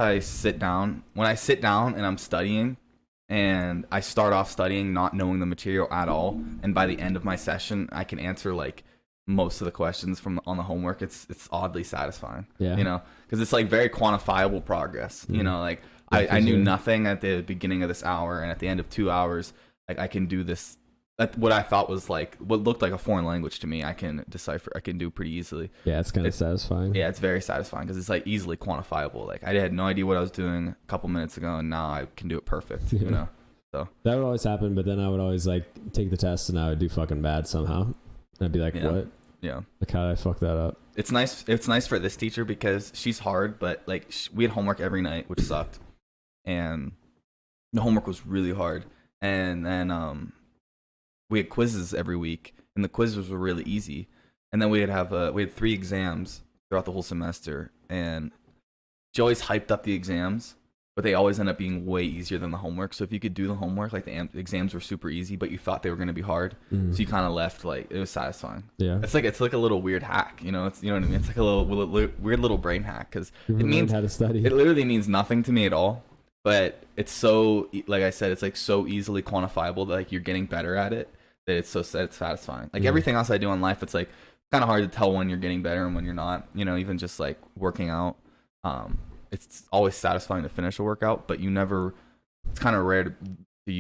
I sit down. When I sit down and I'm studying, and I start off studying not knowing the material at all, and by the end of my session, I can answer like most of the questions from on the homework. It's oddly satisfying. Yeah. You know, because it's like very quantifiable progress. You know, like I knew nothing at the beginning of this hour, and at the end of 2 hours, like I can do this. What I thought was like what looked like a foreign language to me, I can decipher. I can do pretty easily. Yeah, it's kind of satisfying. Yeah, it's very satisfying because it's like easily quantifiable. Like I had no idea what I was doing a couple minutes ago, and now I can do it perfect. You know, so that would always happen. But then I would always like take the test, and I would do fucking bad somehow. And I'd be like, what? Yeah. Like how did I fuck that up? It's nice. It's nice for this teacher because she's hard, but like we had homework every night, which sucked, and the homework was really hard. And then we had quizzes every week, and the quizzes were really easy. And then we had 3 exams throughout the whole semester, and she always hyped up the exams, but they always end up being way easier than the homework. So if you could do the homework, like the exams were super easy, but you thought they were going to be hard, so you kind of left like it was satisfying. Yeah, it's like a little weird hack, you know. It's, you know what I mean. It's like a little weird little brain hack because it means how to study. It literally means nothing to me at all, but it's so, like I said, it's like so easily quantifiable that like you're getting better at it. That it's satisfying. Like everything else I do in life, it's like kind of hard to tell when you're getting better and when you're not. You know, even just like working out, it's always satisfying to finish a workout, but you never. It's kind of rare for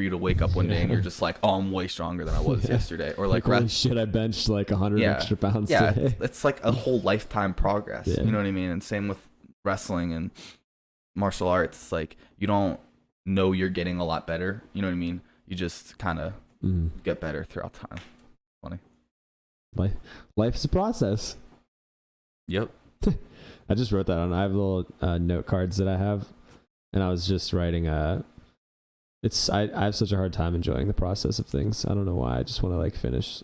you to wake up one day and you're just like, oh, I'm way stronger than I was yesterday, or like holy shit, I benched like 100 extra pounds today. It's like a whole lifetime progress. You know what I mean? And same with wrestling and martial arts. It's like you don't know you're getting a lot better. You know what I mean? You just kind of get better throughout time. Funny. Life's a process. Yep. I just wrote that on. I have little note cards that I have, and I was just writing. I have such a hard time enjoying the process of things. I don't know why. I just want to like finish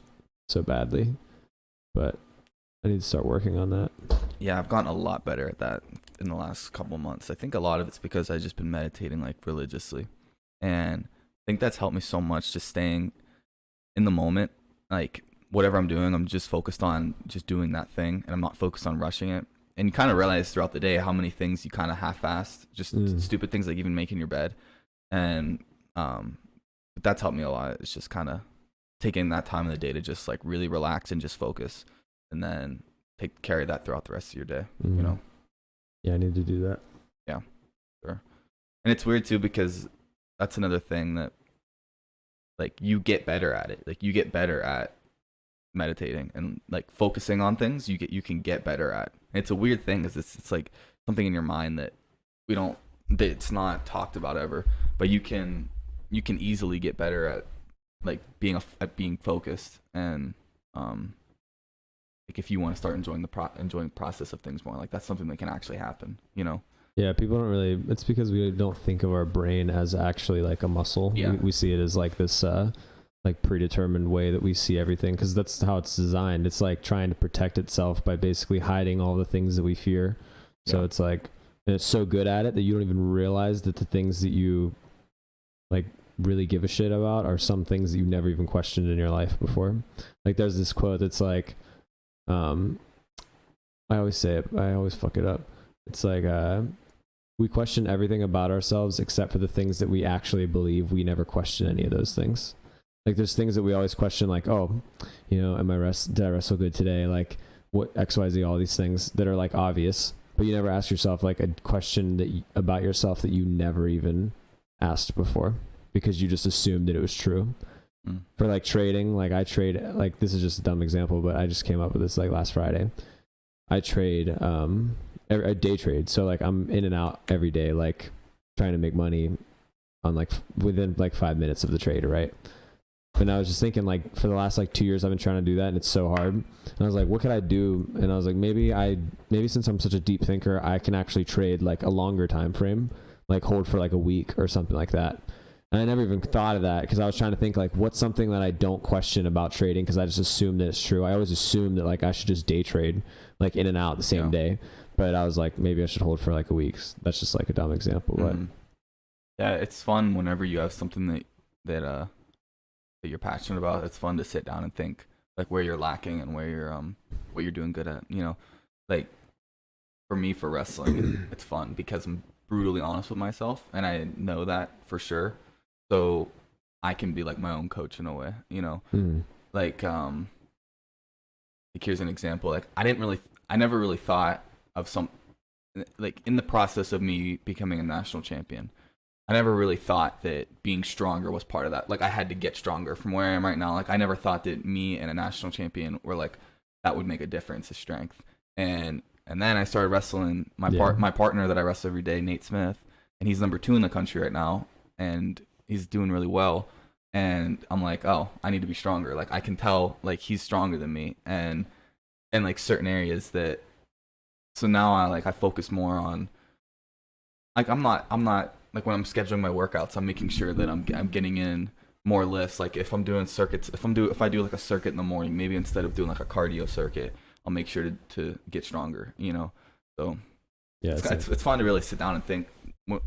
so badly, but I need to start working on that. Yeah, I've gotten a lot better at that in the last couple of months. I think a lot of it's because I've just been meditating like religiously, and I think that's helped me so much, just staying in the moment. Like whatever I'm doing, I'm just focused on just doing that thing, and I'm not focused on rushing it. And you kind of realize throughout the day how many things you kind of half-assed, just stupid things like even making your bed. And that's helped me a lot. It's just kind of taking that time of the day to just like really relax and just focus, and then carry that throughout the rest of your day. You know? Yeah, I need to do that. Yeah, sure. And it's weird too because that's another thing that like you get better at it. Like you get better at meditating and like focusing on things. You can get better at. And it's a weird thing because it's like something in your mind that it's not talked about ever. But you can easily get better at like being focused, and like if you want to start enjoying the process of things more, like that's something that can actually happen. You know. Yeah, people don't really. It's because we don't think of our brain as actually like a muscle. Yeah. We see it as like this like predetermined way that we see everything, because that's how it's designed. It's like trying to protect itself by basically hiding all the things that we fear. So it's like, and it's so good at it that you don't even realize that the things that you like really give a shit about are some things that you've never even questioned in your life before. Like there's this quote that's like, I always say it, I always fuck it up. It's like, we question everything about ourselves except for the things that we actually believe. We never question any of those things. Like there's things that we always question, like, oh, you know, did I wrestle good today? Like what XYZ, all these things that are like obvious, but you never ask yourself like a question about yourself that you never even asked before because you just assumed that it was true. For like trading, like I trade, like this is just a dumb example, but I just came up with this like last Friday. I trade, a day trade. So like I'm in and out every day, like trying to make money on like within like 5 minutes of the trade, right? And I was just thinking, like, for the last like 2 years I've been trying to do that, and it's so hard. And I was like, what could I do? And I was like, maybe since I'm such a deep thinker, I can actually trade like a longer time frame, like hold for like a week or something like that. And I never even thought of that because I was trying to think like, what's something that I don't question about trading, because I just assume that it's true. I always assume that like I should just day trade like in and out the same day. But I was like, maybe I should hold for like a week. That's just like a dumb example. But yeah, it's fun whenever you have something that you're passionate about. It's fun to sit down and think like where you're lacking and where you're what you're doing good at. You know, like for me for wrestling, it's fun because I'm brutally honest with myself, and I know that for sure. So I can be like my own coach in a way, you know. Like here's an example. Like I never really thought of some, like in the process of me becoming a national champion, I never really thought that being stronger was part of that. Like I had to get stronger from where I am right now. Like I never thought that me and a national champion were like that would make a difference of strength. And then I started wrestling my partner that I wrestle every day, Nate Smith, and he's number 2 in the country right now, and he's doing really well. And I'm like, oh, I need to be stronger. Like I can tell, like he's stronger than me, and like certain areas that. So now I focus more on. Like I'm not like when I'm scheduling my workouts, I'm making sure that I'm getting in more lifts. Like if I'm doing circuits, if I do like a circuit in the morning, maybe instead of doing like a cardio circuit, I'll make sure to get stronger, you know. So yeah, it's fun to really sit down and think,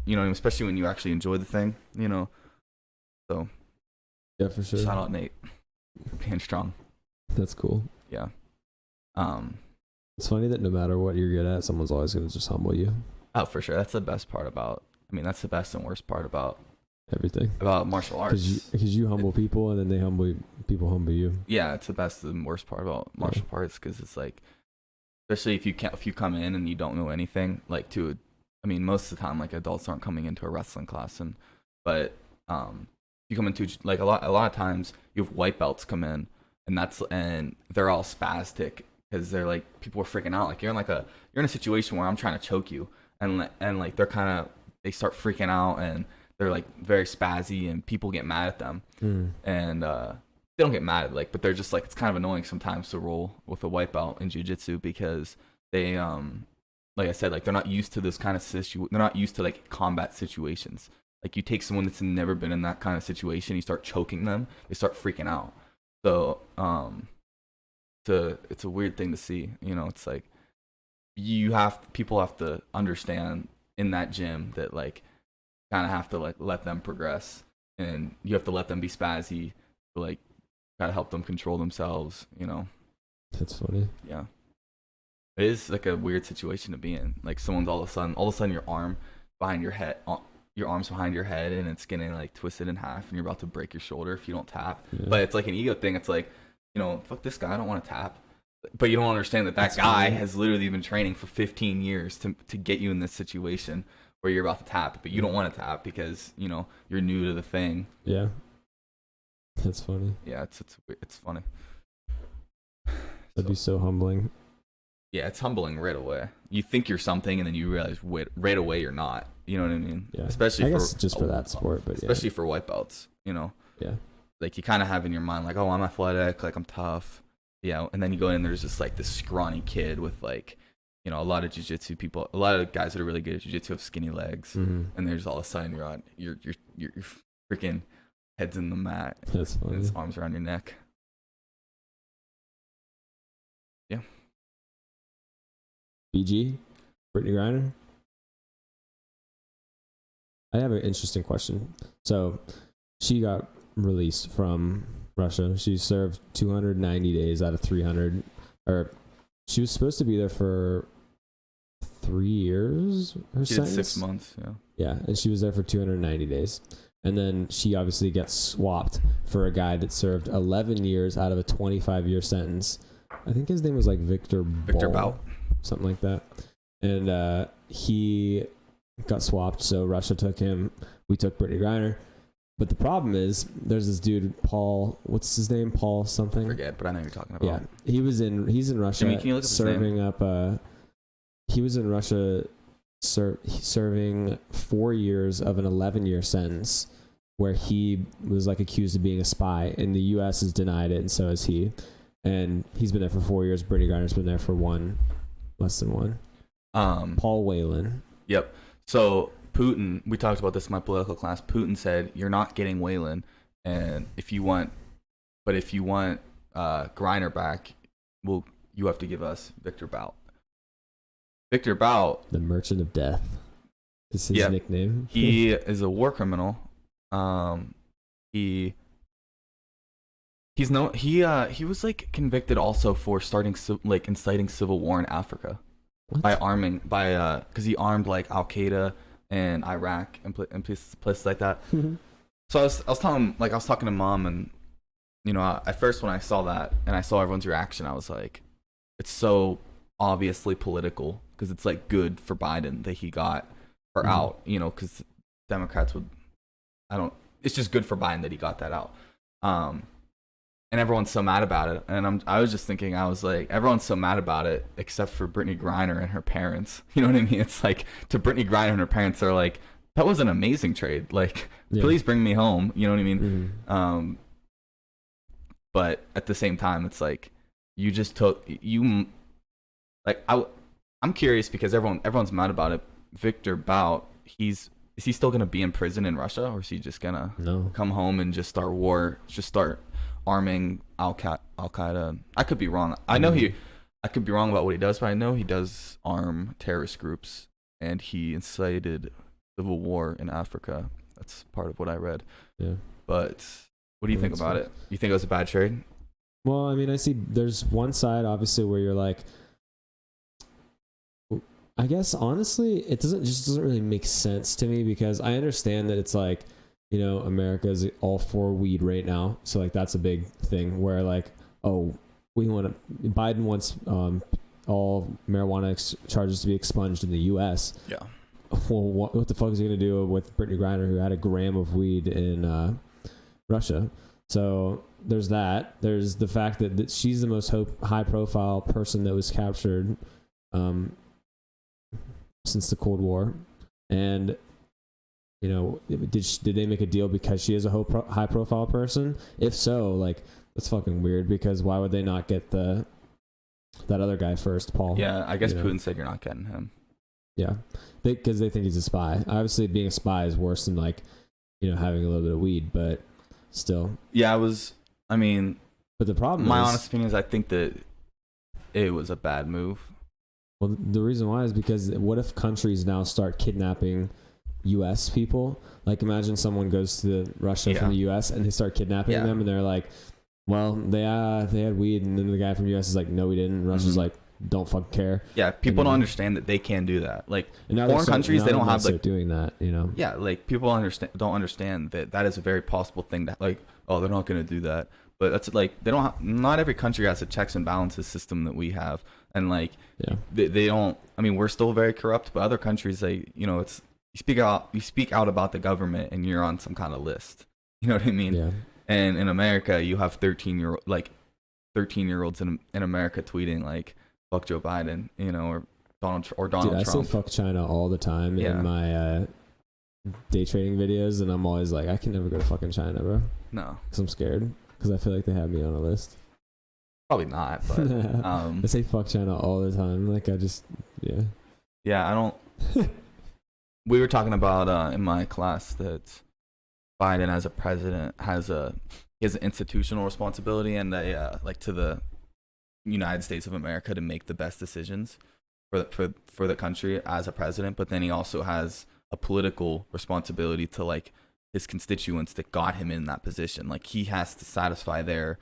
you know, especially when you actually enjoy the thing, you know. So yeah, for sure. Shout out Nate, being strong. That's cool. Yeah. It's funny that no matter what you're good at, someone's always gonna just humble you. Oh, for sure. That's the best part about. I mean, that's the best and worst part about everything about martial arts. Because you humble people, and then people humble you. Yeah, it's the best and worst part about martial arts, because it's like, especially if you come in and you don't know anything, like I mean, most of the time, like adults aren't coming into a wrestling class, but you come into like a lot of times you have white belts come in, and they're all spastic because they're like, people are freaking out. Like you're in a situation where I'm trying to choke you, and like they start freaking out, and they're like very spazzy, and people get mad at them. And they don't get mad at, like, but they're just like, it's kind of annoying sometimes to roll with a white belt in jiu-jitsu, because they like I said, like they're not used to this kind of they're not used to like combat situations. Like you take someone that's never been in that kind of situation, you start choking them, they start freaking out. So it's a weird thing to see, you know. It's like people have to understand in that gym that like kind of have to like let them progress, and you have to let them be spazzy to like try to help them control themselves, you know. That's funny. Yeah, it is like a weird situation to be in. Like someone's all of a sudden your arm's behind your head, and it's getting like twisted in half, and you're about to break your shoulder if you don't tap. But it's like an ego thing. It's like, you know, fuck this guy, I don't want to tap. But you don't understand that That's guy funny. Has literally been training for 15 years to get you in this situation where you're about to tap, but you don't want to tap because, you know, you're new to the thing. Yeah. That's funny. Yeah, it's funny. That'd be so humbling. Yeah, it's humbling right away. You think you're something, and then you realize right away you're not. You know what I mean? Yeah. Especially I guess just for that sport, but especially for white belts, you know. Yeah. Like you kind of have in your mind, like, oh, I'm athletic, like I'm tough. Yeah, and then you go in, and there's just like this scrawny kid with like, you know, a lot of jiu-jitsu people, a lot of guys that are really good at jiu-jitsu have skinny legs, and there's all of a sudden your freaking head's in the mat. That's funny. And his arms around your neck. Yeah. BG, Brittany Griner. I have an interesting question. So, she got released from Russia. She served 290 days out of 300, or she was supposed to be there for 3 years. She did 6 months. Yeah, and she was there for 290 days, and then she obviously gets swapped for a guy that served 11 years out of a 25-year sentence. I think his name was like Victor Bout, something like that, and he got swapped. So Russia took him. We took Brittany Griner. But the problem is, there's this dude, Paul. What's his name? Paul something. I forget, but I know you're talking about. Yeah, he's in Russia. Jimmy, can you look up serving his name? up. He was in Russia, serving 4 years of an 11-year sentence, where he was like accused of being a spy, and the U.S. has denied it, and so has he. And he's been there for 4 years. Brittany Griner's been there for less than one. Paul Whelan. Yep. So Putin, we talked about this in my political class. Putin said, "You're not getting Whelan, and if you want Griner back, you have to give us Victor Bout." Victor Bout, the Merchant of Death, is his nickname. He is a war criminal. He was like convicted also for inciting civil war in Africa. What? Because he armed like Al Qaeda and Iraq and places like that. So I was talking to mom, and at first when I saw that and I saw everyone's reaction, I was like, it's so obviously political because it's like good for Biden that he got her out, because Democrats would, it's just good for Biden that he got that out. And everyone's so mad about it. And I was just thinking, I was like, everyone's so mad about it except for Brittany Griner and her parents. You know what I mean? It's like, to Brittany Griner and her parents, they're like, that was an amazing trade. Like, please bring me home. You know what I mean? But at the same time, it's like, you just took, like, I'm curious because everyone's mad about it. Victor Bout, is he still going to be in prison in Russia, or is he just going to come home and just start arming Al Qaeda? I could be wrong. I could be wrong about what he does, but I know he does arm terrorist groups, and he incited civil war in Africa. That's part of what I read. Yeah. But what do you think about it? You think it was a bad trade? Well, I mean, I see there's one side, obviously, where you're like, I guess, honestly, it doesn't really make sense to me, because I understand that it's like, America is all for weed right now. So like, that's a big thing where like, Biden wants all marijuana charges to be expunged in the US. Yeah. Well, what the fuck is he going to do with Brittany Griner, who had a gram of weed in Russia? So there's that. There's the fact that she's the most high profile person that was captured since the Cold War. And did they make a deal because she is a high profile person? If so, like, that's fucking weird, because why would they not get that other guy first, Paul? Yeah, I guess Putin said you're not getting him. Yeah, because they think he's a spy. Obviously, being a spy is worse than like, having a little bit of weed, but still. Yeah, but the problem my honest opinion is I think that it was a bad move. Well, the reason why is because what if countries now start kidnapping U.S. people? Like, imagine someone goes to Russia from the U.S. and they start kidnapping them, and they're like, well, they had weed, and then the guy from the U.S. is like, no, we didn't. And Russia's like, don't fucking care. Yeah, people don't understand that they can do that. Like, foreign countries, they don't have like doing that. Yeah, like, people don't understand that is a very possible thing. That like, oh, they're not going to do that. But that's like, not every country has a checks and balances system that we have, and like, they don't. I mean, we're still very corrupt, but other countries, it's. You speak out about the government and you're on some kind of list. You know what I mean? Yeah. And in America, you have 13-year-olds in America tweeting like, "Fuck Joe Biden," or Donald Trump. I say "fuck China" all the time in my day trading videos, and I'm always like, I can never go to fucking China, bro. No, because I'm scared. Because I feel like they have me on a list. Probably not, but I say "fuck China" all the time. Like, I don't. We were talking about in my class that Biden as a president he has an institutional responsibility and to the United States of America to make the best decisions for the country as a president, but then he also has a political responsibility to like his constituents that got him in that position. Like, he has to satisfy their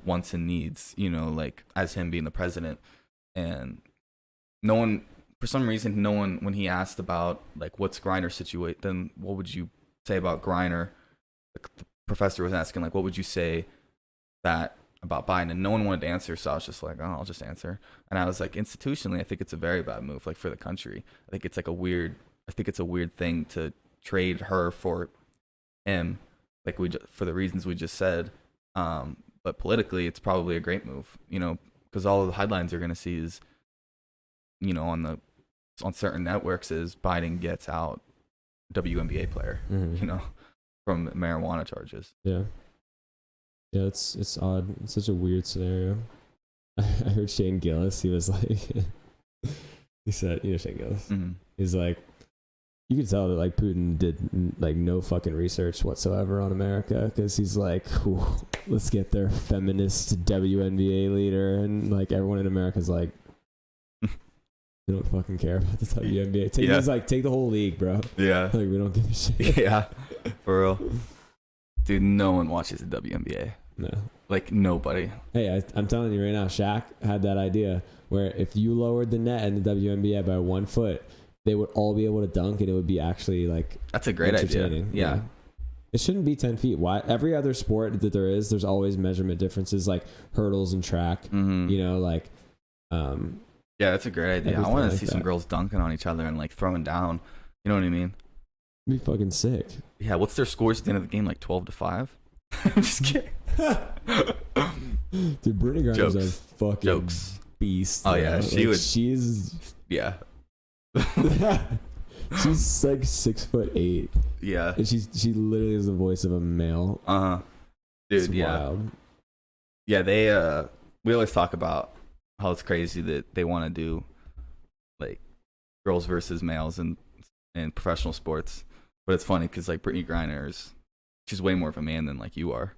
wants and needs, like, as him being the president. And for some reason, no one, when he asked about like what's Griner's situation, then what would you say about Griner? The professor was asking like, what would you say that about Biden? And no one wanted to answer, so I was just like, oh, I'll just answer. And I was like, institutionally, I think it's a very bad move, like, for the country. I think it's a weird thing to trade her for him, like for the reasons we just said. But politically, it's probably a great move, because all of the headlines you're gonna see is, on certain networks, is Biden gets out WNBA player, from marijuana charges. Yeah, it's odd. It's such a weird scenario. I heard Shane Gillis. He was like, he said, Shane Gillis. Mm-hmm. He's like, you could tell that like Putin did like no fucking research whatsoever on America, because he's like, let's get their feminist WNBA leader, and like everyone in America's like, we don't fucking care about the WNBA. Take the whole league, bro. Yeah. Like, we don't give a shit. Yeah. For real. Dude, no one watches the WNBA. No. Like nobody. Hey, I'm telling you right now, Shaq had that idea where if you lowered the net in the WNBA by 1 foot, they would all be able to dunk, and it would be actually like that's a great idea. Yeah. It shouldn't be 10 feet. Why? Every other sport that there's always measurement differences, like hurdles and track. Mm-hmm. You know, like. Yeah, that's a great idea. I want to like see some girls dunking on each other and like throwing down. You know what I mean? It'd be fucking sick. Yeah. What's their scores at the end of the game? Like 12-5. I'm just kidding. Dude, Brittany Griner is a fucking beast. Oh yeah, she's yeah. She's like 6'8". Yeah. And she literally is the voice of a male. Dude, it's wild. Yeah, they we always talk about how it's crazy that they want to do like girls versus males in professional sports. But it's funny because like Brittany Griner she's way more of a man than like you are.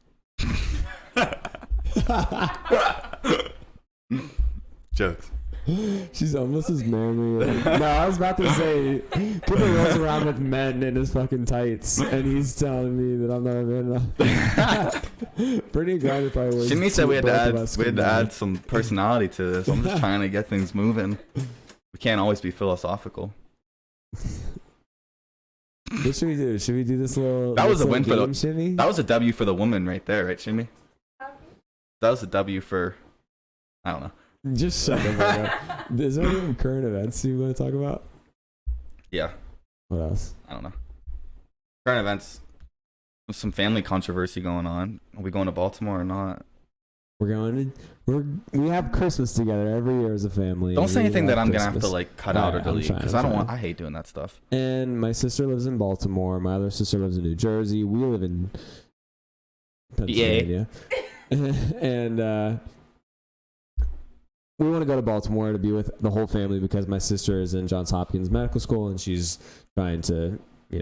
Jokes. She's almost as manly. No, I was about to say, Cooper rolls around with men in his fucking tights, and he's telling me that I'm not a man enough. Brittany Griner probably was. Shimmy said we had to add some personality to this. I'm just trying to get things moving. We can't always be philosophical. What should we do? Should we do this little? That was a win for the Shimmy? That was a W for the woman right there, right, Shimmy? That was a W for. I don't know. Just shut up. Is there any current events you want to talk about? Yeah. What else? I don't know. Current events. There's some family controversy going on. Are we going to Baltimore or not? We have Christmas together every year as a family. Don't say anything that I'm gonna have to like cut out or delete because I hate doing that stuff. And my sister lives in Baltimore. My other sister lives in New Jersey. We live in Pennsylvania. And we want to go to Baltimore to be with the whole family because my sister is in Johns Hopkins Medical School and she's trying to,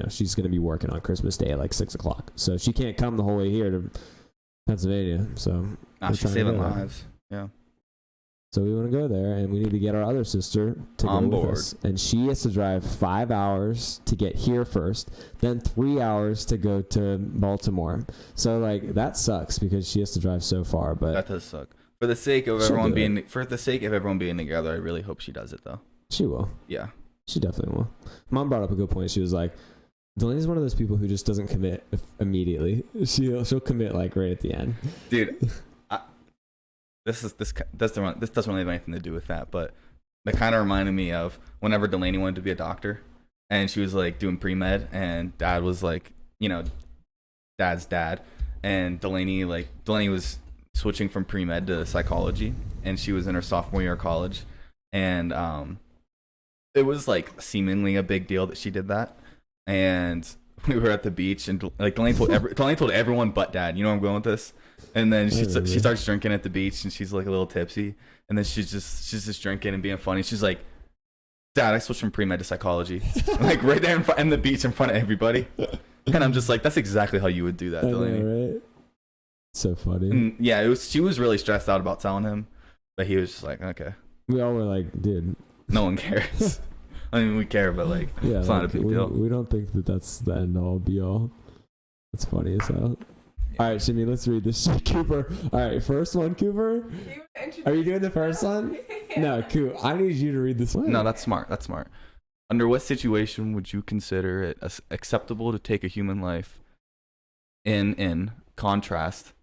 she's going to be working on Christmas Day at like 6:00. So she can't come the whole way here to Pennsylvania. So she's saving lives. Yeah. So we want to go there, and we need to get our other sister to on go board. with us. And she has to drive 5 hours to get here first, then 3 hours to go to Baltimore. So like that sucks because she has to drive so far. But that does suck. For the sake of everyone being together, I really hope she does it though. She will. Yeah. She definitely will. Mom brought up a good point. She was like, Delainey's one of those people who just doesn't commit immediately. She'll commit like right at the end. Dude, this doesn't really have anything to do with that, but that kind of reminded me of whenever Delainey wanted to be a doctor, and she was like doing pre-med, and Dad was like, Dad's dad, and Delainey was switching from pre-med to psychology, and she was in her sophomore year of college, and it was like seemingly a big deal that she did that. And we were at the beach, and like Delainey told everyone but Dad, you know where I'm going with this. And then she starts drinking at the beach, and she's like a little tipsy, and then she's just drinking and being funny. She's like, Dad, I switched from pre-med to psychology, like right there in the beach in front of everybody. And I'm just like, that's exactly how you would do that, Delainey. Know, right? So funny. And yeah, she was really stressed out about telling him, but he was just like, okay. We all were like, dude, no one cares. I mean, we care, but like, it's not a big deal. We don't think that that's the end all be all. That's funny as hell. Yeah. All right, Shimmy, let's read this shit, Cooper. All right, first one, Cooper. Are you doing the first one? Yeah. No, Coop. I need you to read this one. No, that's smart. That's smart. Under what situation would you consider it acceptable to take a human life? In contrast,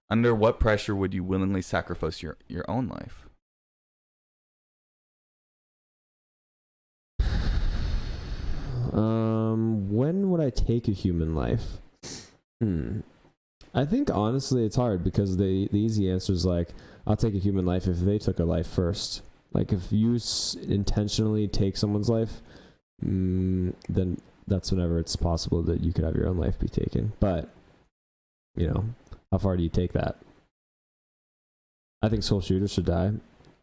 under what pressure would you willingly sacrifice your own life? When would I take a human life? I think honestly it's hard because the easy answer is like, I'll take a human life if they took a life first. Like if you intentionally take someone's life, then that's whenever it's possible that you could have your own life be taken. But, how far do you take that? I think school shooters should die.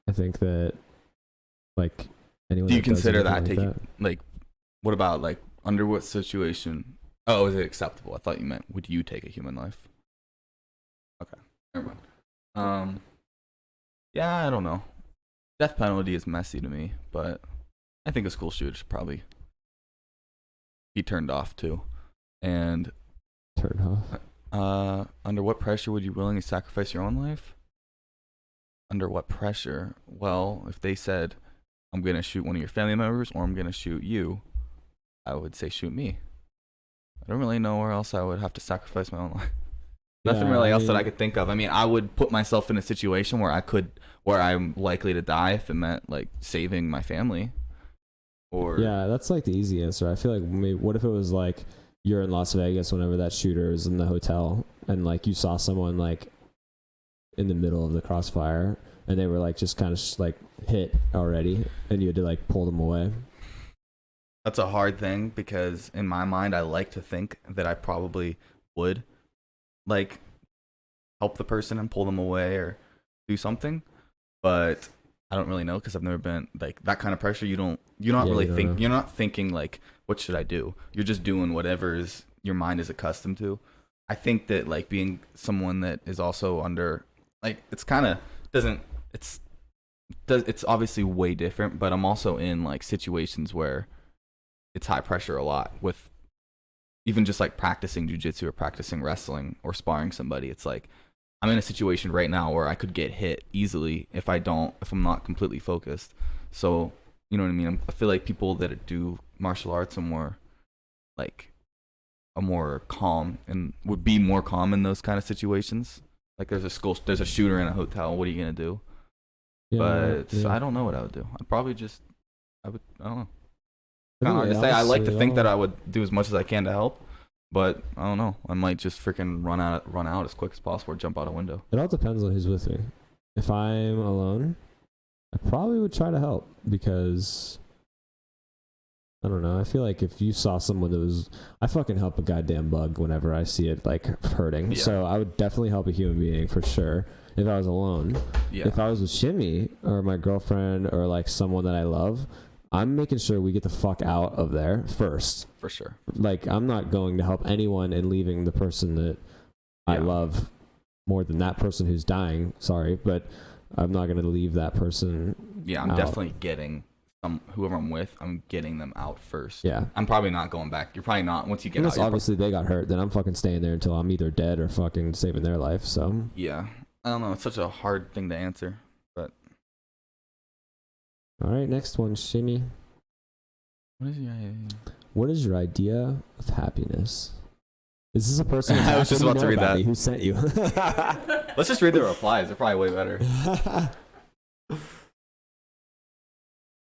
I think that, like, anyone. Do you consider that taking, that, like, what about, like, under what situation? Oh, is it acceptable? I thought you meant, would you take a human life? Okay, never mind. Yeah, I don't know. Death penalty is messy to me, but I think a school shooter should probably be turned off too. And turned off. Under what pressure would you willingly sacrifice your own life? Under what pressure? Well, if they said, I'm going to shoot one of your family members or I'm going to shoot you, I would say shoot me. I don't really know where else I would have to sacrifice my own life. Nothing really else that I could think of. I mean, I would put myself in a situation where where I'm likely to die if it meant like saving my family. Or yeah, that's like the easy answer. I feel like maybe, what if it was like you're in Las Vegas whenever that shooter is in the hotel and like you saw someone like in the middle of the crossfire and they were like just kind of like hit already and you had to like pull them away. That's a hard thing because in my mind, I like to think that I probably would like help the person and pull them away or do something, but I don't really know because I've never been like that kind of pressure. You're not thinking like, what should I do? You're just doing whatever your mind is accustomed to. I think that like being someone that is also under like it's obviously way different, but I'm also in like situations where it's high pressure a lot with even just like practicing jujitsu or practicing wrestling or sparring somebody. It's like I'm in a situation right now where I could get hit easily if I'm not completely focused. So, you know what I mean? I feel like people that do martial arts are more calm and would be more calm in those kind of situations. Like there's a shooter in a hotel. What are you going to do? I don't know what I would do. I don't know. Kind of hard to say. I like to think that I would do as much as I can to help, but I don't know. I might just freaking run out as quick as possible or jump out a window. It all depends on who's with me. If I'm alone, I probably would try to help because I don't know. I feel like if you saw someone I fucking help a goddamn bug whenever I see it like hurting. Yeah. So I would definitely help a human being for sure if I was alone. Yeah. If I was with Shimmy or my girlfriend or like someone that I love, I'm making sure we get the fuck out of there first. For sure. Like, I'm not going to help anyone and leaving the person that I love more than that person who's dying. Sorry, but I'm not going to leave that person. Yeah, I'm definitely getting whoever I'm with, I'm getting them out first. Yeah. I'm probably not going back. You're probably not. Once you get out. Obviously, they got hurt. Then I'm fucking staying there until I'm either dead or fucking saving their life. So. Yeah. I don't know. It's such a hard thing to answer. But. All right, next one, Shimmy. What is your idea of happiness? Is this a person? I was just about to read that. Who sent you? Let's just read the replies. They're probably way better.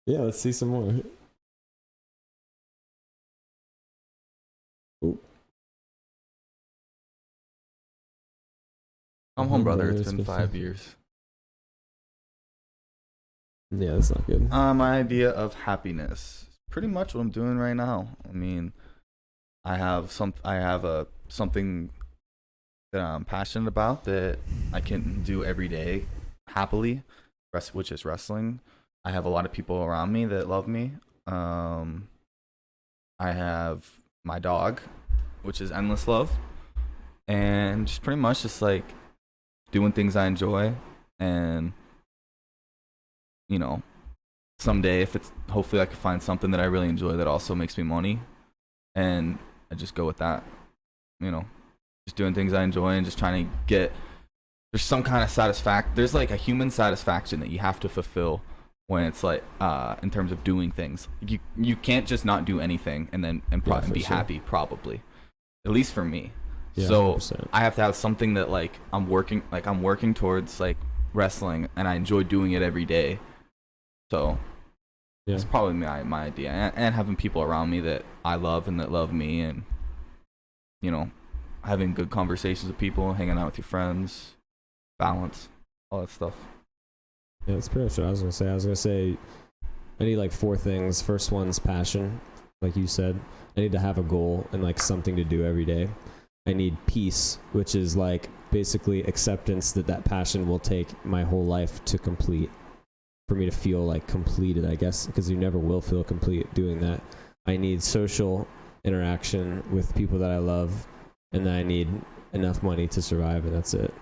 Yeah, let's see some more. Ooh. I'm home, brother. It's been 5 years. Yeah, that's not good. My idea of happiness, pretty much what I'm doing right now. I mean, I have something that I'm passionate about that I can do every day happily, which is wrestling. I have a lot of people around me that love me. I have my dog, which is endless love, and just pretty much just like doing things I enjoy and. You know, someday hopefully I can find something that I really enjoy that also makes me money, and I just go with that. You know, just doing things I enjoy and just trying to there's some kind of satisfaction. There's like a human satisfaction that you have to fulfill when it's like in terms of doing things. You can't just not do anything and be happy, probably. At least for me. Yeah, so 100%. I have to have something that like I'm working towards like wrestling, and I enjoy doing it every day. So it's probably my idea, and having people around me that I love and that love me, and you know, having good conversations with people, hanging out with your friends, balance, all that stuff. Yeah, that's pretty much what I was gonna say. I need like 4 things. First one's passion, like you said. I need to have a goal and like something to do every day. I need peace, which is like basically acceptance that passion will take my whole life to complete. For me to feel like completed, I guess, because you never will feel complete doing that. I need social interaction with people that I love, and then I need enough money to survive, and that's it.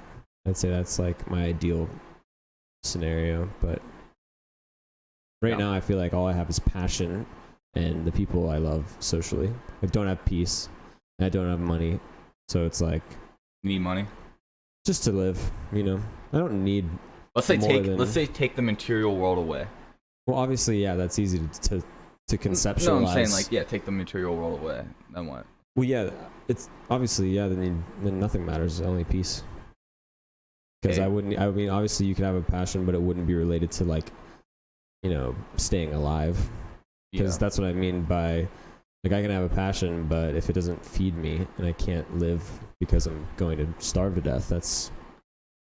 I'd say that's like my ideal scenario, but right now I feel like all I have is passion and the people I love socially. I don't have peace, and I don't have money, so it's like You need money. Just to live, you know. I don't need. Let's say take the material world away. Well, obviously, yeah, that's easy to conceptualize. No, I'm saying like, yeah, take the material world away. Then what? Well, yeah, it's obviously, yeah. Then nothing matters. Only peace. Because I mean, obviously, you could have a passion, but it wouldn't be related to like, you know, staying alive. Because that's what I mean by, like, I can have a passion, but if it doesn't feed me and I can't live because I'm going to starve to death, that's.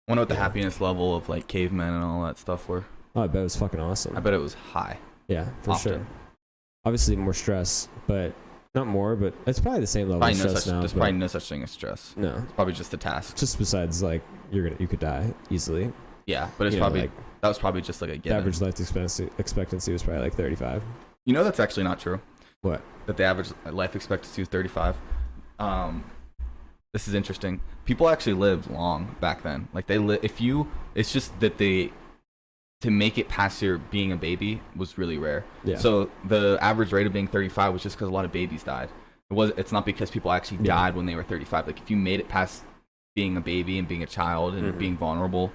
I wonder what the happiness level of like cavemen and all that stuff were. Oh, I bet it was fucking awesome. I bet it was high. Yeah, for sure. Obviously more stress, but not more, but it's probably the same level of stress now. There's probably no such thing as stress. No. It's probably just a task. Just besides like you could die easily. Yeah, but it's probably that was probably just like a given. Average life expectancy was probably like 35. You know that's actually not true. What? That the average life expectancy was 35. This is interesting. People actually lived long back then. Like it's just that to make it past your being a baby was really rare. Yeah. So the average rate of being 35 was just because a lot of babies died. It's not because people actually died when they were 35. Like if you made it past being a baby and being a child and being vulnerable,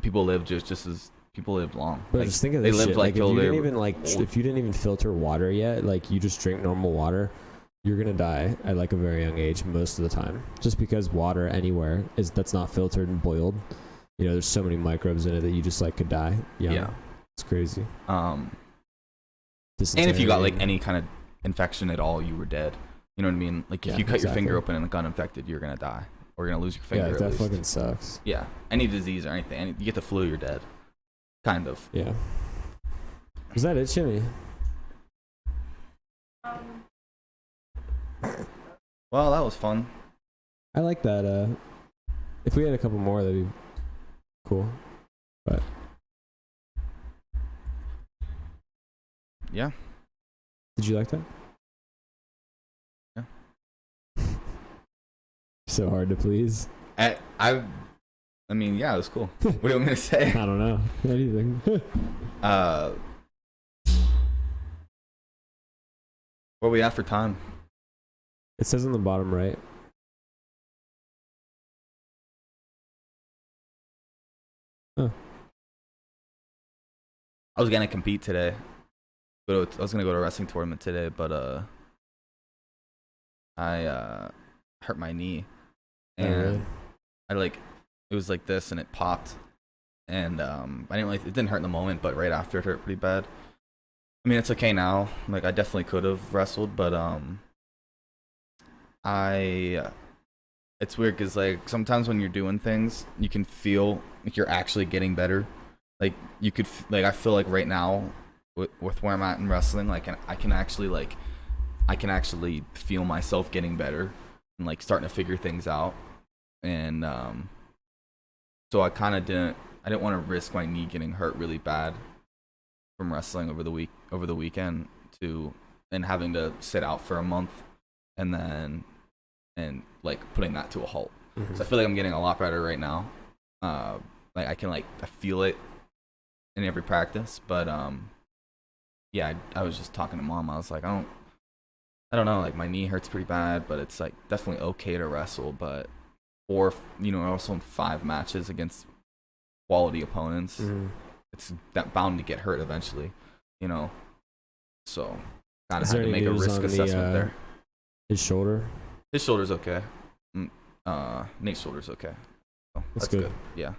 people lived just as people lived long. But like, just think of this shit. Like if you didn't even old. If you didn't even filter water yet, like you just drink normal water, you're gonna die at like a very young age most of the time. Just because water anywhere that's not filtered and boiled, you know, there's so many microbes in it that you just like could die. Yeah. It's crazy. And if you got like any kind of infection at all, you were dead. You know what I mean? Like if you cut your finger open and it got infected, you're gonna die. Or you're gonna lose your finger. Yeah, that fucking sucks. Yeah. Any disease or anything. You get the flu, you're dead. Kind of. Yeah. Was that it, Jimmy? Well, that was fun. I like that. If we had a couple more, that'd be cool. But yeah. Did you like that? Yeah. So hard to please. I mean, yeah, it was cool. What do you want me to say? I don't know. What do you think? What are we at for time? It says on the bottom right. Oh. I was gonna compete today. I was gonna go to a wrestling tournament today, but I hurt my knee, and it was like this, and it popped, and it didn't hurt in the moment, but right after it hurt pretty bad. I mean, it's okay now. Like I definitely could have wrestled, but it's weird because like sometimes when you're doing things, you can feel like you're actually getting better. Like you could I feel like right now with where I'm at in wrestling, like I can actually feel myself getting better and like starting to figure things out. And so I didn't want to risk my knee getting hurt really bad from wrestling over the weekend and having to sit out for a month and like putting that to a halt. Mm-hmm. So I feel like I'm getting a lot better right now. Like I feel it in every practice, but yeah, I was just talking to Mom. I was like, I don't know, like my knee hurts pretty bad, but it's like definitely okay to wrestle, but also in 5 matches against quality opponents, it's bound to get hurt eventually, you know. So kind of had to make a risk assessment there. His shoulder? His shoulder's okay. Nate's shoulder's okay. So that's good. Yeah,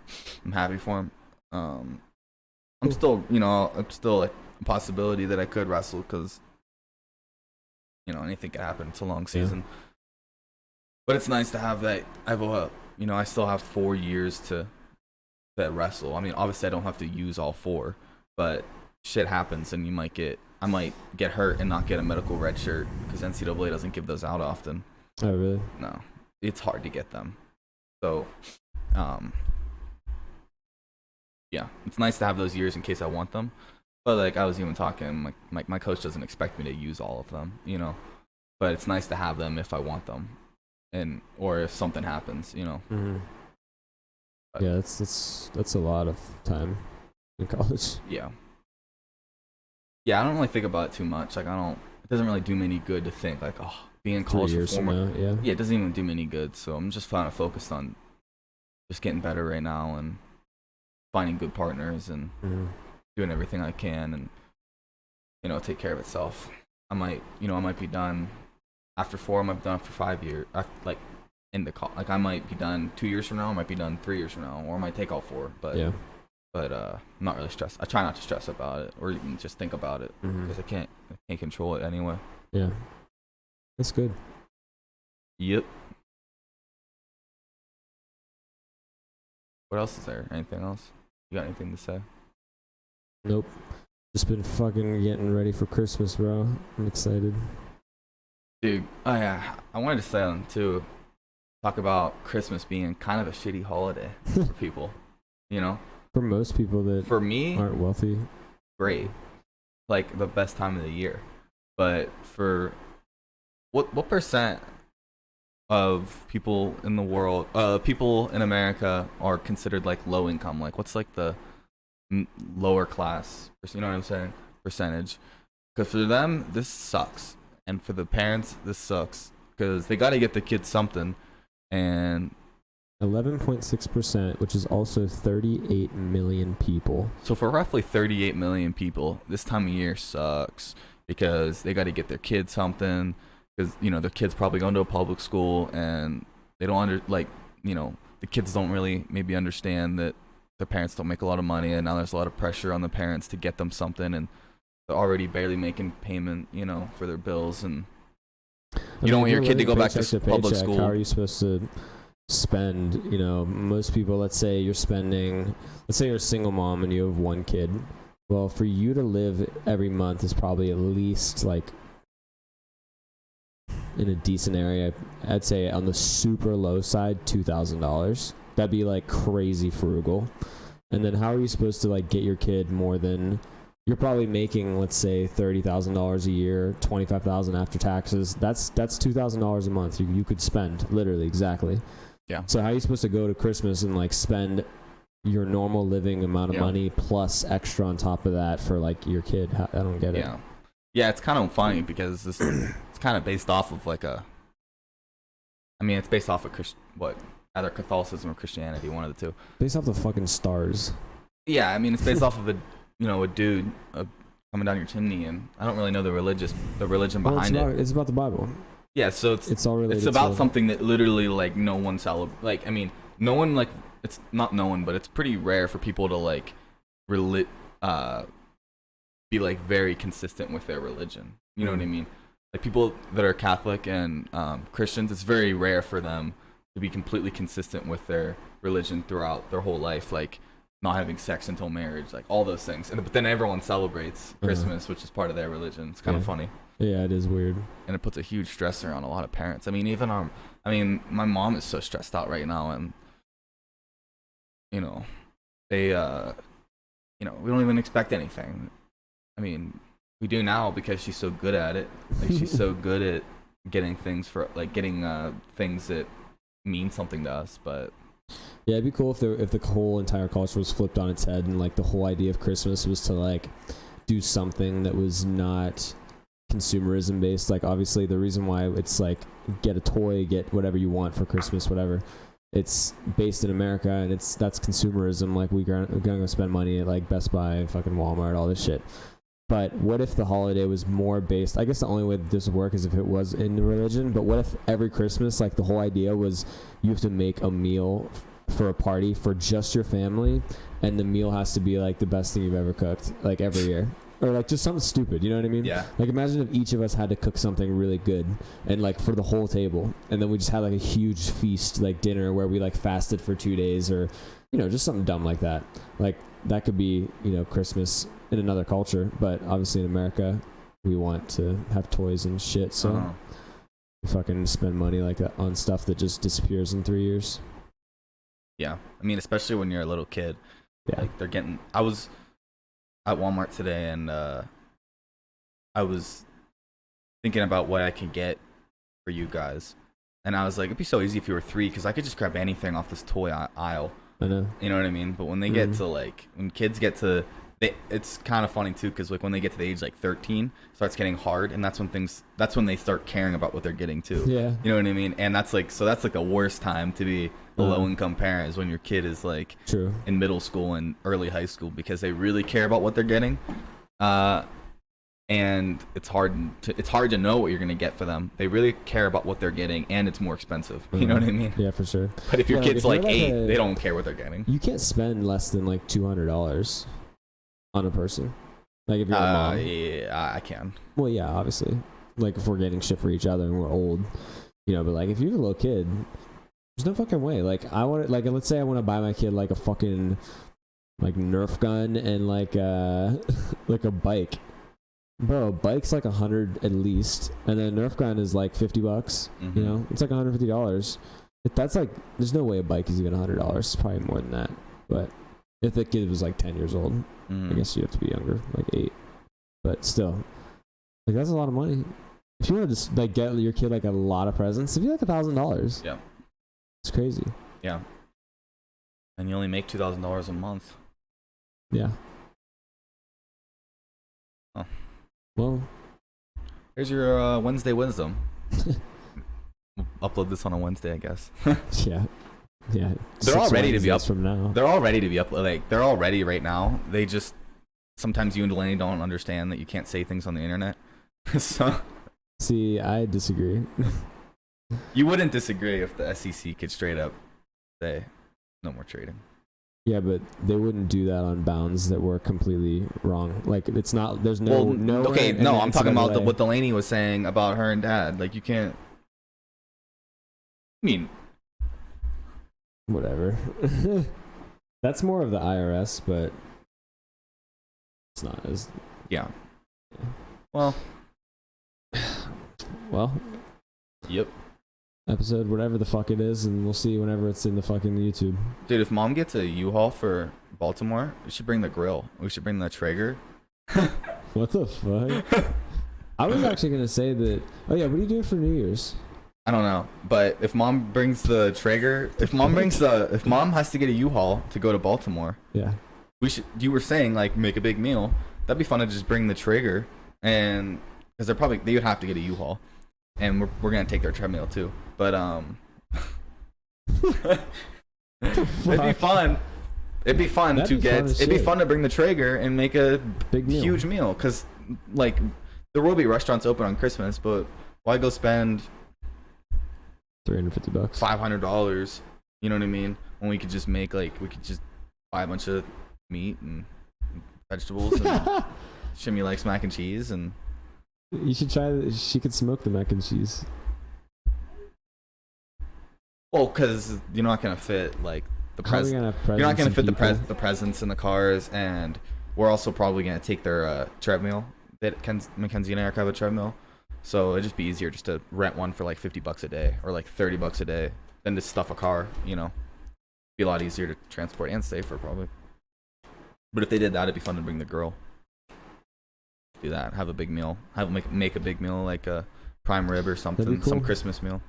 I'm happy for him. I'm still like a possibility that I could wrestle because anything could happen. It's a long season, but it's nice to have that. I still have 4 years to wrestle. I mean, obviously I don't have to use all 4, but shit happens and I might get hurt and not get a medical red shirt because NCAA doesn't give those out often. Oh really? No, it's hard to get them. So, yeah, it's nice to have those years in case I want them. But like I was even talking, my coach doesn't expect me to use all of them, But it's nice to have them if I want them, or if something happens, Mm-hmm. Yeah, that's a lot of time in college. Yeah. Yeah, I don't really think about it too much. Like I it doesn't really do me any good to think like, oh, being in 3 college for years 4 from months. now, yeah. Yeah, it doesn't even do me any good. So I'm just kind of focused on just getting better right now and finding good partners and doing everything I can and, you know, take care of itself. I might be done after 4. I might be done after 5 years. Like like I might be done 2 years from now. I might be done 3 years from now, or I might take all 4. But Yeah. I'm not really stressed. I try not to stress about it or even just think about it because I can't control it anyway. Yeah. That's good. Yep. What else is there? Anything else? You got anything to say? Nope. Just been fucking getting ready for Christmas, bro. I'm excited. Dude, oh yeah, I wanted to say on too, talk about Christmas being kind of a shitty holiday for people, you know? For most people that For me, aren't wealthy. great. Like the best time of the year. But for what percent of people in the world, people in America are considered like low income? Like what's like the lower class, you know what I'm saying, percentage? Because for them, this sucks. And for the parents, this sucks. Because they got to get the kids something. And 11.6%, which is also 38 million people. so for roughly 38 million people, this time of year sucks. Because they got to get their kids something. Because, you know, their kids probably going to a public school. And they don't the kids don't really maybe understand that their parents don't make a lot of money. And now there's a lot of pressure on the parents to get them something. And they're already barely making payment, you know, for their bills. And you don't want your kid to go back to public school. How are you supposed to spend? You know, most people, let's say you're a single mom and you have one kid. Well, for you to live every month is probably at least like in a decent area, I'd say on the super low side, $2,000. That'd be like crazy frugal. And then how are you supposed to like get your kid more than, you're probably making, let's say, $30,000 a year, $25,000 after taxes. That's $2,000 a month you could spend, literally, exactly. Yeah. So how are you supposed to go to Christmas and like spend your normal living amount of money plus extra on top of that for like your kid? I don't get it. Yeah, it's kind of funny because it's kind of based off of like it's based off of either Catholicism or Christianity, one of the two. Based off the fucking stars. Yeah, I mean, it's based off of a dude coming down your chimney, and I don't really know the religion behind it. It's about the Bible. Yeah, so it's all related. It's about something that literally like no one celebrates. Like, I mean, no one, like, it's not no one, but it's pretty rare for people to like be like very consistent with their religion. You know what I mean? Like people that are Catholic and Christians, it's very rare for them to be completely consistent with their religion throughout their whole life. Like not having sex until marriage, like all those things. But then everyone celebrates Christmas, which is part of their religion. It's kind of funny. Yeah, it is weird. And it puts a huge stressor on a lot of parents. I mean, even my mom is so stressed out right now, and you know, they we don't even expect anything. I mean, we do now because she's so good at it. Like she's so good at getting things things that mean something to us. But yeah, it'd be cool if the whole entire culture was flipped on its head and like the whole idea of Christmas was to like do something that was not consumerism based. Like obviously the reason why it's like get a toy, get whatever you want for Christmas, whatever. It's based in America and that's consumerism. Like we're gonna go spend money at like Best Buy, fucking Walmart, all this shit. But what if the holiday was more based, I guess the only way that this would work is if it was in the religion, but what if every Christmas, like the whole idea was you have to make a meal for a party for just your family, and the meal has to be like the best thing you've ever cooked, like every year. Or like just something stupid, you know what I mean? Yeah. Like imagine if each of us had to cook something really good and like for the whole table, and then we just had like a huge feast, like dinner where we like fasted for 2 days, or you know, just something dumb like that. Like that could be, you know, Christmas in another culture, but obviously in America we want to have toys and shit, so we fucking spend money like that on stuff that just disappears in 3 years. Yeah, I mean, especially when you're a little kid. Yeah. Like I was at Walmart today, and I was thinking about what I could get for you guys, and I was like, it'd be so easy if you were 3, because I could just grab anything off this toy aisle. I know. You know what I mean? But when they get to like, when kids get to it's kind of funny too, because like when they get to the age like 13, it starts getting hard, and that's when they start caring about what they're getting too. Yeah. You know what I mean? And that's like the worst time to be a low income parent, is when your kid is like True. in middle school and early high school, because they really care about what they're getting. And it's hard to know what you're gonna get for them. They really care about what they're getting, and it's more expensive. You know what I mean? Yeah, for sure. But if your Yeah, kid's like 8, they don't care what they're getting. You can't spend less than like $200 on a person. Like if you're a mom. Yeah, I can. Well, yeah, obviously. Like if we're getting shit for each other and we're old, you know. But like if you have a little kid, there's no fucking way. Like I want, like let's say I want to buy my kid like a fucking like Nerf gun and like like a bike. Bro, bike's like $100 at least, and then Nerf gun is like $50. Mm-hmm. You know, it's like $150. That's like, there's no way a bike is even $100. It's probably more than that. But if the kid was like 10 years old, I guess you have to be younger, like 8. But still, like that's a lot of money. If you want to just like get your kid like a lot of presents, it'd be like $1,000. Yeah, it's crazy. Yeah, and you only make $2,000 a month. Yeah. Oh. Well, here's your Wednesday wisdom. We'll upload this on a Wednesday, I guess. Yeah. They're all ready to be up from now. They're all ready to be up. Like they're all ready right now. They just sometimes you and Delainey don't understand that you can't say things on the internet. So see, I disagree. You wouldn't disagree if the SEC could straight up say no more trading. Yeah, but they wouldn't do that on bounds that were completely wrong. Like it's not. There's no. Okay, no. I'm talking about what Delainey was saying about her and Dad. Like you can't. I mean, whatever. That's more of the IRS, but it's not as. Yeah. Well. Yep. Episode whatever the fuck it is, and we'll see whenever it's in the fucking YouTube. Dude, if Mom gets a U-Haul for Baltimore, we should bring the grill. We should bring the Traeger. What the fuck? I was actually gonna say that. Oh yeah, what are you doing for New Year's? I don't know, but if Mom brings the Traeger, if Mom has to get a U-Haul to go to Baltimore, yeah, we should. You were saying like make a big meal. That'd be fun to just bring the Traeger, and because they would have to get a U-Haul, and we're gonna take their treadmill too. But it'd be fun. It'd be fun to bring the Traeger and make a big meal. Huge meal, because like there will be restaurants open on Christmas, but why go spend $350, $500? You know what I mean? When we could just buy a bunch of meat and vegetables, and Shimmy likes mac and cheese, and you should try. She could smoke the mac and cheese. Well, because you're not gonna fit like the presents. You're not gonna fit the presents in the cars, and we're also probably gonna take their treadmill. Mackenzie and Eric have a treadmill, so it'd just be easier just to rent one for like $50 a day or like $30 a day than to stuff a car. You know, be a lot easier to transport and safer probably. But if they did that, it'd be fun to bring the girl. Do that. Have a big meal. Make a big meal like a prime rib or something. Cool. Some Christmas meal.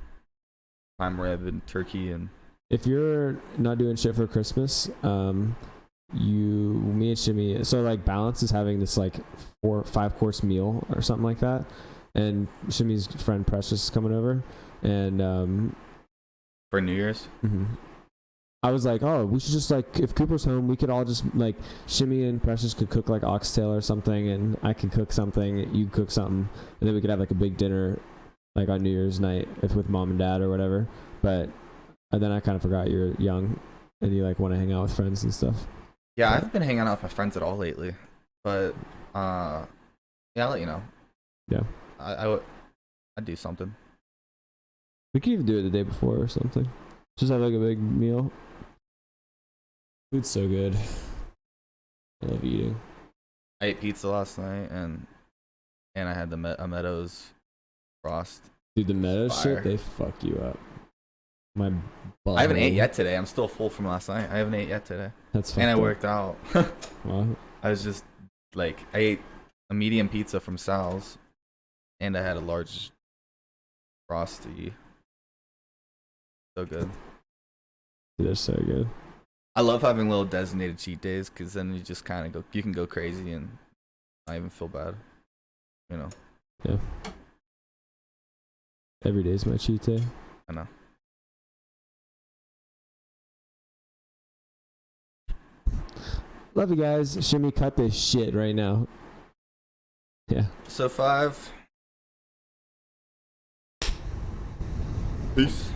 Prime rib and turkey. And if you're not doing shit for Christmas, me and Shimmy, so like Balance is having this like 4 or 5 course meal or something like that, and Shimmy's friend Precious is coming over, and for New Year's. Mm-hmm. I was like, oh, we should just like, if Cooper's home, we could all just like Shimmy and Precious could cook like oxtail or something, and I could cook something, you cook something, and then we could have like a big dinner like on New Year's night with Mom and Dad or whatever. But and then I kind of forgot you're young and you like want to hang out with friends and stuff. Yeah, I haven't been hanging out with my friends at all lately, but yeah, I'll let you know. Yeah, I'd do something. We could even do it the day before or something. Just have like a big meal. Food's so good. I love eating. I ate pizza last night, and I had the Meadows frost. Dude, the Meadows shit, they fuck you up. My body. I haven't ate yet today. I'm still full from last night. I haven't ate yet today. That's fucked and I up. worked out. Wow. I was just like, I ate a medium pizza from Sal's, and I had a large frosty. So good. Dude, they're so good. I love having little designated cheat days because then you just kind of go, you can go crazy and not even feel bad, you know. Yeah. Every day is my cheat day. I know. Love you guys. Shimmy, cut this shit right now. Yeah. So 5. Peace.